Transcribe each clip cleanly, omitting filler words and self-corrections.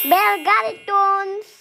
बेलगाड़ी tones.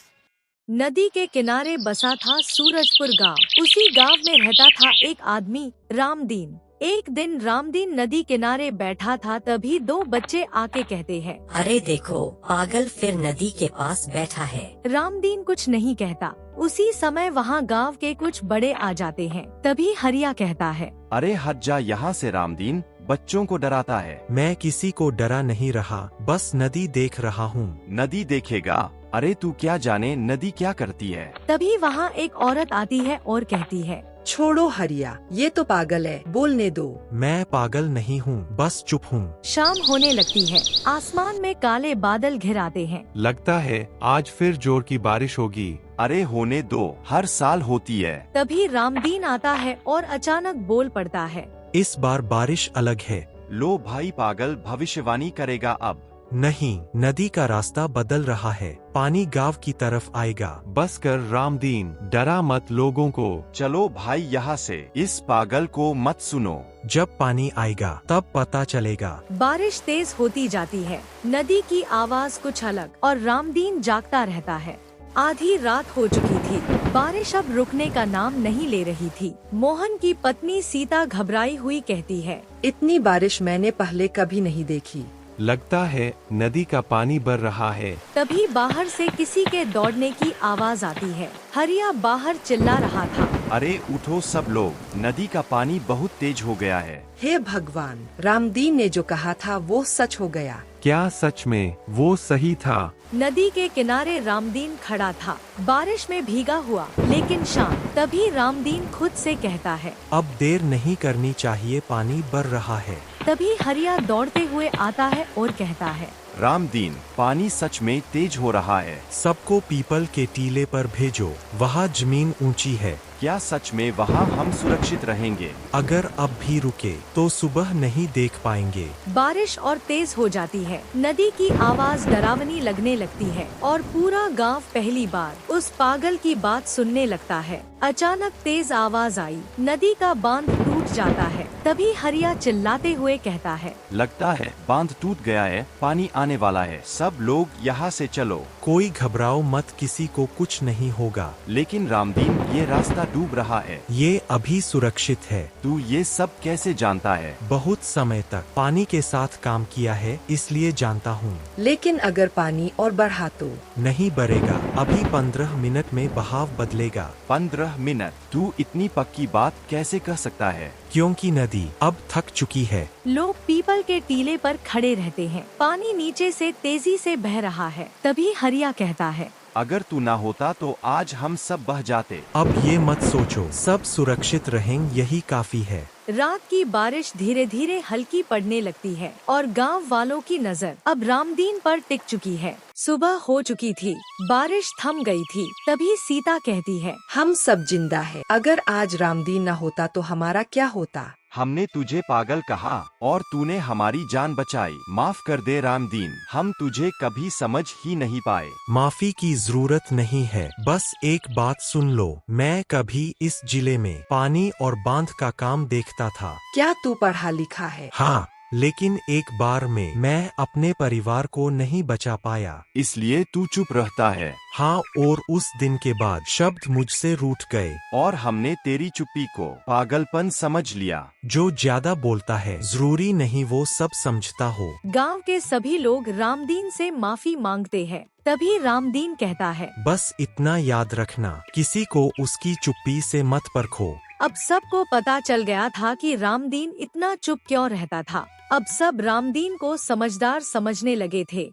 नदी के किनारे बसा था सूरजपुर गांव। उसी गांव में रहता था एक आदमी, रामदीन। एक दिन रामदीन नदी किनारे बैठा था, तभी दो बच्चे आके कहते हैं, अरे देखो, पागल फिर नदी के पास बैठा है। रामदीन कुछ नहीं कहता। उसी समय वहाँ गांव के कुछ बड़े आ जाते हैं। तभी हरिया कहता है, अरे हट जा यहाँ से रामदीन, बच्चों को डराता है। मैं किसी को डरा नहीं रहा, बस नदी देख रहा हूँ। नदी देखेगा? अरे तू क्या जाने नदी क्या करती है। तभी वहाँ एक औरत आती है और कहती है, छोड़ो हरिया, ये तो पागल है, बोलने दो। मैं पागल नहीं हूँ, बस चुप हूँ। शाम होने लगती है। आसमान में काले बादल घिर आते हैं। लगता है आज फिर जोर की बारिश होगी। अरे होने दो, हर साल होती है। तभी रामदीन आता है और अचानक बोल पड़ता है, इस बार बारिश अलग है। लो भाई, पागल भविष्यवाणी करेगा अब। नहीं, नदी का रास्ता बदल रहा है, पानी गांव की तरफ आएगा। बस कर रामदीन, डरा मत लोगों को। चलो भाई यहाँ से, इस पागल को मत सुनो। जब पानी आएगा तब पता चलेगा। बारिश तेज होती जाती है। नदी की आवाज कुछ अलग और रामदीन जागता रहता है। आधी रात हो चुकी थी। बारिश अब रुकने का नाम नहीं ले रही थी। मोहन की पत्नी सीता घबराई हुई कहती है, इतनी बारिश मैंने पहले कभी नहीं देखी। लगता है नदी का पानी बढ़ रहा है। तभी बाहर से किसी के दौड़ने की आवाज आती है। हरिया बाहर चिल्ला रहा था, अरे उठो सब लोग, नदी का पानी बहुत तेज हो गया है। हे भगवान, रामदीन ने जो कहा था वो सच हो गया। क्या सच में वो सही था? नदी के किनारे रामदीन खड़ा था, बारिश में भीगा हुआ लेकिन शांत। तभी रामदीन खुद से कहता है, अब देर नहीं करनी चाहिए, पानी बढ़ रहा है। तभी हरिया दौड़ते हुए आता है और कहता है, रामदीन, पानी सच में तेज हो रहा है। सबको पीपल के टीले पर भेजो, वहाँ जमीन ऊंची है। क्या सच में वहाँ हम सुरक्षित रहेंगे? अगर अब भी रुके तो सुबह नहीं देख पाएंगे। बारिश और तेज हो जाती है। नदी की आवाज डरावनी लगने लगती है और पूरा गांव पहली बार उस पागल की बात सुनने लगता है। अचानक तेज आवाज आई, नदी का बांध टूट जाता है। तभी हरिया चिल्लाते हुए कहता है, लगता है बांध टूट गया है, पानी आने वाला है, सब लोग यहाँ से चलो। कोई घबराओ मत, किसी को कुछ नहीं होगा। लेकिन रामदीन, ये रास्ता डूब रहा है। ये अभी सुरक्षित है। तू ये सब कैसे जानता है? बहुत समय तक पानी के साथ काम किया है, इसलिए जानता हूँ। लेकिन अगर पानी और बढ़ा तो? नहीं बढ़ेगा, अभी 15 मिनट में बहाव बदलेगा। 15 मिनट? तू इतनी पक्की बात कैसे कह सकता है? क्योंकि नदी अब थक चुकी है। लोग पीपल के टीले पर खड़े रहते हैं। पानी नीचे से तेजी से बह रहा है। तभी हरिया कहता है, अगर तू ना होता तो आज हम सब बह जाते। अब ये मत सोचो, सब सुरक्षित रहेंगे, यही काफी है। रात की बारिश धीरे धीरे हल्की पड़ने लगती है और गांव वालों की नजर अब रामदीन पर टिक चुकी है। सुबह हो चुकी थी, बारिश थम गई थी। तभी सीता कहती है, हम सब जिंदा है। अगर आज रामदीन न होता तो हमारा क्या होता? हमने तुझे पागल कहा और तूने हमारी जान बचाई। माफ कर दे रामदीन, हम तुझे कभी समझ ही नहीं पाए। माफी की जरूरत नहीं है, बस एक बात सुन लो। मैं कभी इस जिले में पानी और बांध का काम देखता था। क्या तू पढ़ा लिखा है? हाँ, लेकिन एक बार में मैं अपने परिवार को नहीं बचा पाया, इसलिए तू चुप रहता है। हाँ, और उस दिन के बाद शब्द मुझसे रूठ गए और हमने तेरी चुप्पी को पागलपन समझ लिया। जो ज्यादा बोलता है जरूरी नहीं वो सब समझता हो। गांव के सभी लोग रामदीन से माफी मांगते हैं। तभी रामदीन कहता है, बस इतना याद रखना, किसी को उसकी चुप्पी से मत परखो। अब सबको पता चल गया था कि रामदीन इतना चुप क्यों रहता था। अब सब रामदीन को समझदार समझने लगे थे।